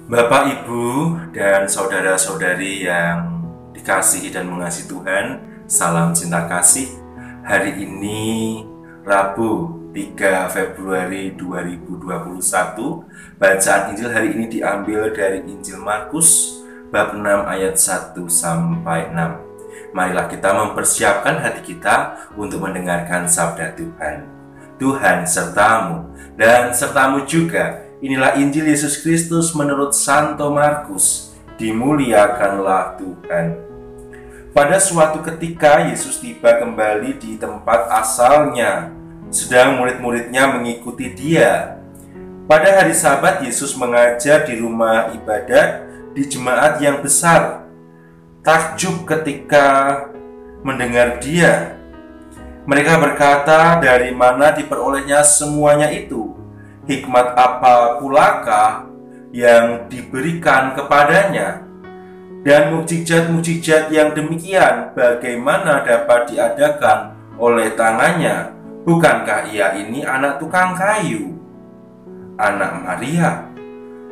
Bapak, Ibu, dan saudara-saudari yang dikasihi dan mengasihi Tuhan, salam cinta kasih. Hari ini Rabu 3 Februari 2021. Bacaan Injil hari ini diambil dari Injil Markus bab 6 ayat 1 sampai 6. Marilah kita mempersiapkan hati kita untuk mendengarkan sabda Tuhan. Tuhan sertamu dan sertamu juga. Inilah Injil Yesus Kristus menurut Santo Markus. Dimuliakanlah Tuhan. Pada suatu ketika Yesus tiba kembali di tempat asalnya, sedang murid-muridnya mengikuti Dia. Pada hari Sabat Yesus mengajar di rumah ibadat di jemaat yang besar. Takjub ketika mendengar Dia. Mereka berkata, "Dari mana diperolehnya semuanya itu? Hikmat apa pulakah yang diberikan kepadanya? Dan mukjizat-mukjizat yang demikian bagaimana dapat diadakan oleh tangannya? Bukankah ia ini anak tukang kayu, anak Maria?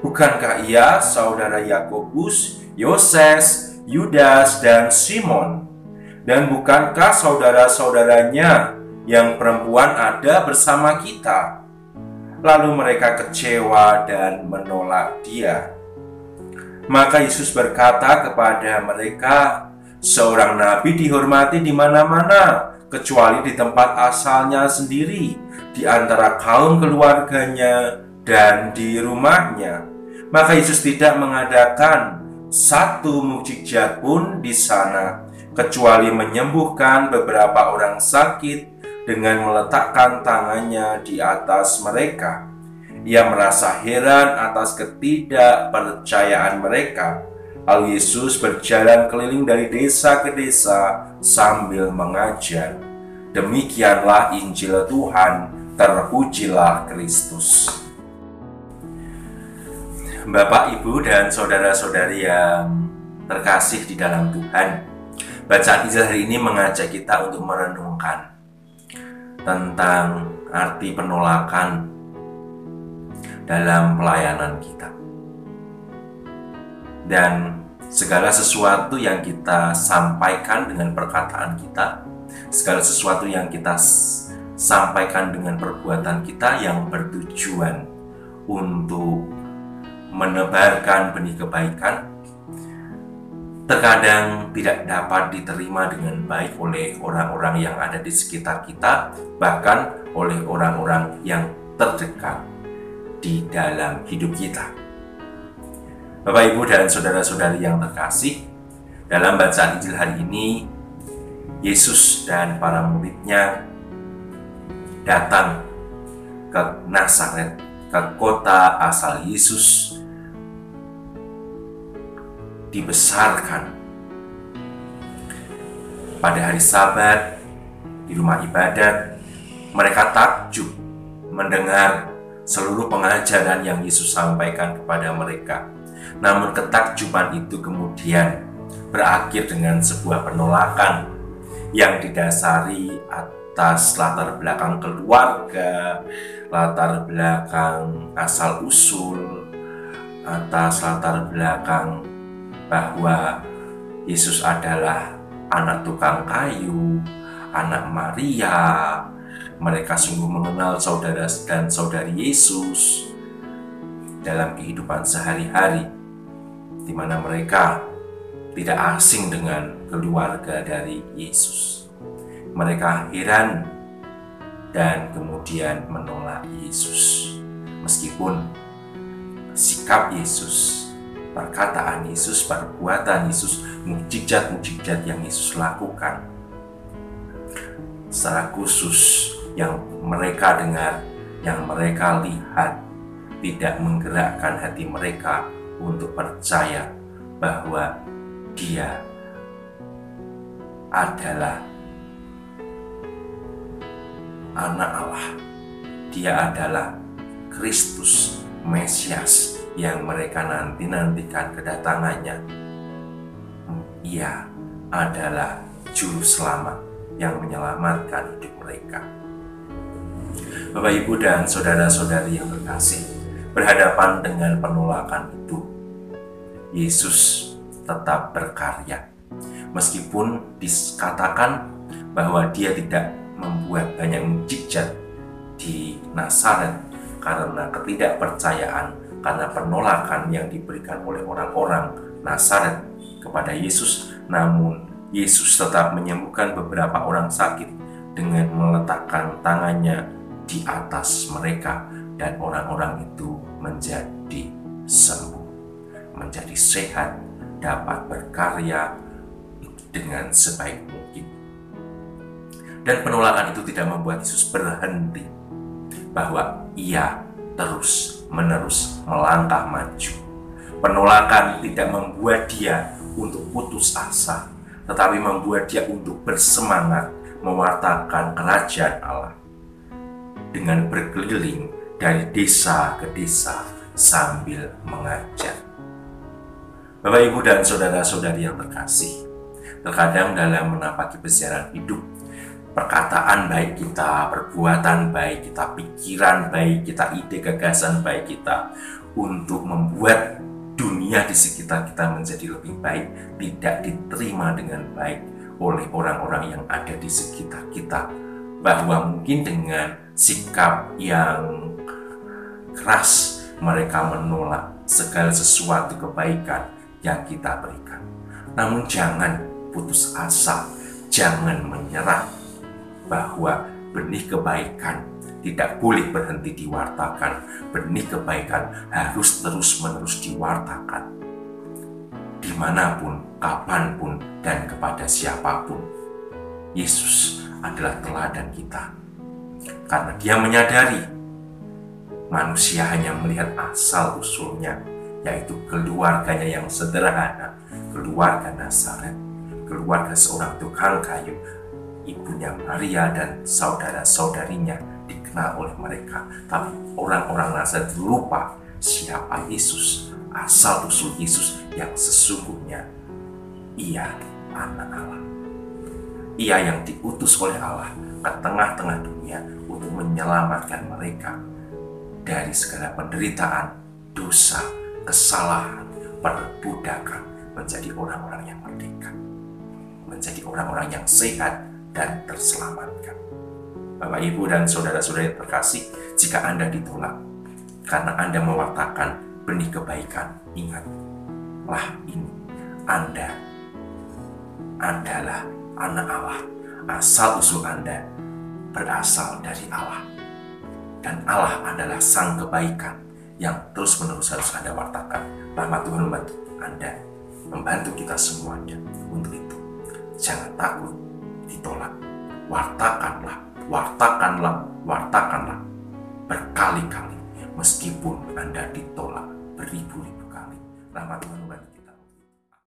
Bukankah ia saudara Yakobus, Yoses, Yudas, dan Simon? Dan bukankah saudara-saudaranya yang perempuan ada bersama kita?" Lalu mereka kecewa dan menolak Dia. Maka Yesus berkata kepada mereka, "Seorang nabi dihormati di mana-mana, kecuali di tempat asalnya sendiri, di antara kaum keluarganya dan di rumahnya." Maka Yesus tidak mengadakan satu mukjizat pun di sana, kecuali menyembuhkan beberapa orang sakit dengan meletakkan tangannya di atas mereka. Ia merasa heran atas ketidakpercayaan mereka. Lalu Yesus berjalan keliling dari desa ke desa sambil mengajar. Demikianlah Injil Tuhan, terpujilah Kristus. Bapak, Ibu, dan saudara-saudari yang terkasih di dalam Tuhan, bacaan Injil hari ini mengajak kita untuk merenungkan tentang arti penolakan dalam pelayanan kita. Dan segala sesuatu yang kita sampaikan dengan perkataan kita, segala sesuatu yang kita sampaikan dengan perbuatan kita yang bertujuan untuk menebarkan benih kebaikan, terkadang tidak dapat diterima dengan baik oleh orang-orang yang ada di sekitar kita, bahkan oleh orang-orang yang terdekat di dalam hidup kita. Bapak, Ibu, dan saudara-saudari yang terkasih, dalam bacaan Injil hari ini, Yesus dan para muridnya datang ke Nazaret, ke kota asal Yesus dibesarkan. Pada hari Sabat di rumah ibadat, mereka takjub mendengar seluruh pengajaran yang Yesus sampaikan kepada mereka. Namun ketakjuban itu kemudian berakhir dengan sebuah penolakan yang didasari atas latar belakang keluarga, latar belakang asal usul, atas latar belakang bahwa Yesus adalah anak tukang kayu, anak Maria. Mereka sungguh mengenal saudara dan saudari Yesus dalam kehidupan sehari-hari, di mana mereka tidak asing dengan keluarga dari Yesus. Mereka heran dan kemudian menolak Yesus. Meskipun sikap Yesus, perkataan Yesus, perbuatan Yesus, mukjizat-mukjizat yang Yesus lakukan secara khusus yang mereka dengar, yang mereka lihat, tidak menggerakkan hati mereka untuk percaya bahwa Dia adalah anak Allah. Dia adalah Kristus, Mesias yang mereka nantikan kedatangannya. Ia adalah juru selamat yang menyelamatkan hidup mereka. Bapak, Ibu, dan saudara-saudari yang terkasih, berhadapan dengan penolakan itu, Yesus tetap berkarya. Meskipun dikatakan bahwa dia tidak membuat banyak mukjizat di Nazaret karena ketidakpercayaan, karena penolakan yang diberikan oleh orang-orang Nazaret kepada Yesus, namun Yesus tetap menyembuhkan beberapa orang sakit dengan meletakkan tangannya di atas mereka, dan orang-orang itu menjadi sembuh, menjadi sehat, dapat berkarya dengan sebaik mungkin. Dan penolakan itu tidak membuat Yesus berhenti, bahwa ia terus-menerus melangkah maju. Penolakan tidak membuat dia untuk putus asa, tetapi membuat dia untuk bersemangat mewartakan kerajaan Allah dengan berkeliling dari desa ke desa sambil mengajar. Bapak, Ibu, dan saudara-saudari yang terkasih, terkadang dalam menapaki perjalanan hidup, perkataan baik kita, perbuatan baik kita, pikiran baik kita, ide gagasan baik kita untuk membuat dunia di sekitar kita menjadi lebih baik tidak diterima dengan baik oleh orang-orang yang ada di sekitar kita. Bahwa mungkin dengan sikap yang keras mereka menolak segala sesuatu kebaikan yang kita berikan. Namun jangan putus asa, jangan menyerah, bahwa benih kebaikan tidak boleh berhenti diwartakan. Benih kebaikan harus terus-menerus diwartakan dimanapun, kapanpun, dan kepada siapapun. Yesus adalah teladan kita, karena dia menyadari manusia hanya melihat asal-usulnya, yaitu keluarganya yang sederhana, keluarga Nazaret, keluarga seorang tukang kayu. Ibunya Maria dan saudara-saudarinya dikenal oleh mereka, tapi orang-orang Nazaret lupa siapa Yesus, asal-usul Yesus yang sesungguhnya. Ia anak Allah, ia yang diutus oleh Allah ke tengah-tengah dunia untuk menyelamatkan mereka dari segala penderitaan, dosa, kesalahan, perbudakan, menjadi orang-orang yang merdeka, menjadi orang-orang yang sehat dan terselamatkan. Bapak, Ibu, dan saudara-saudari yang terkasih, jika Anda ditolak karena Anda mewartakan benih kebaikan, ingatlah ini, Anda adalah anak Allah. Asal-usul Anda berasal dari Allah, dan Allah adalah sang kebaikan yang terus-menerus harus Anda wartakan. Rahmat Tuhan membantu Anda, membantu kita semuanya. Untuk itu, jangan takut ditolak. Wartakanlah, wartakanlah, wartakanlah berkali-kali, meskipun Anda ditolak beribu-ribu kali. Rahmat Tuhan membantu.